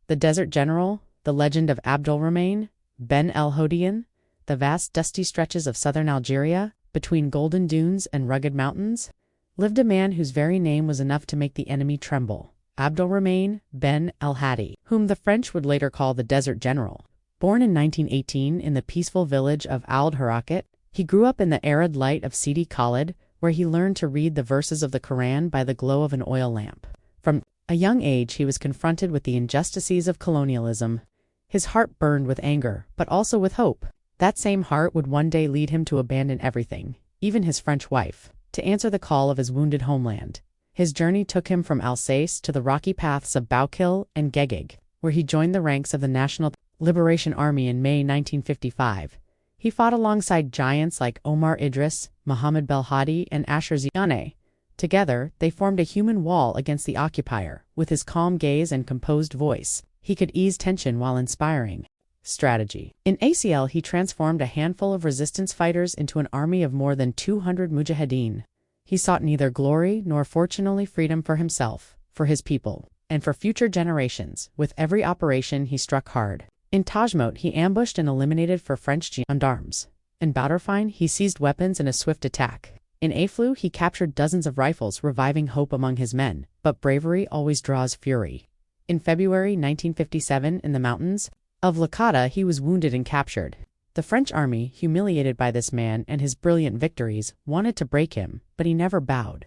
The Desert General, the legend of Abdelrahmane Ben El Hadi, the vast dusty stretches of southern Algeria, between golden dunes and rugged mountains, lived a man whose very name was enough to make the enemy tremble. Abdelrahmane Ben El Hadi, whom the French would later call the Desert General. Born in 1918 in the peaceful village of Ouled Harakat, he grew up in the arid light of Sidi Khaled, where he learned to read the verses of the Qur'an by the glow of an oil lamp. From a young age, he was confronted with the injustices of colonialism. His heart burned with anger, but also with hope. That same heart would one day lead him to abandon everything, even his French wife, to answer the call of his wounded homeland. His journey took him from Alsace to the rocky paths of Boukhil and Guéguég, where he joined the ranks of the National Liberation Army in May 1955. He fought alongside giants like Omar Idriss, Mohamed Belhadi, and Ashour Ziane. Together, they formed a human wall against the occupier. With his calm gaze and composed voice, he could ease tension while inspiring strategy. In ACL, he transformed a handful of resistance fighters into an army of more than 200 mujahideen. He sought neither glory nor fortunately freedom for himself, for his people, and for future generations. With every operation, he struck hard. In Tajmot, he ambushed and eliminated for French gendarmes. In Boukhil, he seized weapons in a swift attack. In Aflou, he captured dozens of rifles, reviving hope among his men. But bravery always draws fury. In February 1957, in the mountains of Lakata, he was wounded and captured. The French army, humiliated by this man and his brilliant victories, wanted to break him, but he never bowed.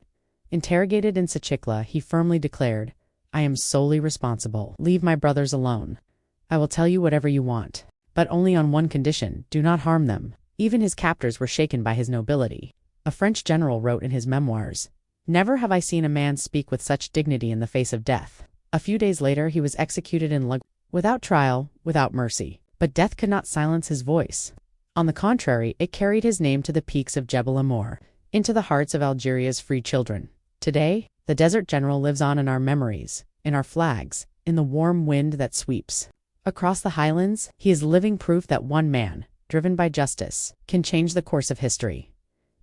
Interrogated in Sachikla, he firmly declared, "I am solely responsible. Leave my brothers alone. I will tell you whatever you want, but only on one condition: do not harm them." Even his captors were shaken by his nobility. A French general wrote in his memoirs, "Never have I seen a man speak with such dignity in the face of death." A few days later, he was executed in Lug, without trial, without mercy. But death could not silence his voice. On the contrary, it carried his name to the peaks of Jebel Amour, into the hearts of Algeria's free children. Today, the Desert General lives on in our memories, in our flags, in the warm wind that sweeps across the highlands. He is living proof that one man, driven by justice, can change the course of history.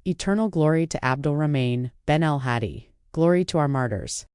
Eternal glory to Abdelrahmane Ben El Hadi. Glory to our martyrs.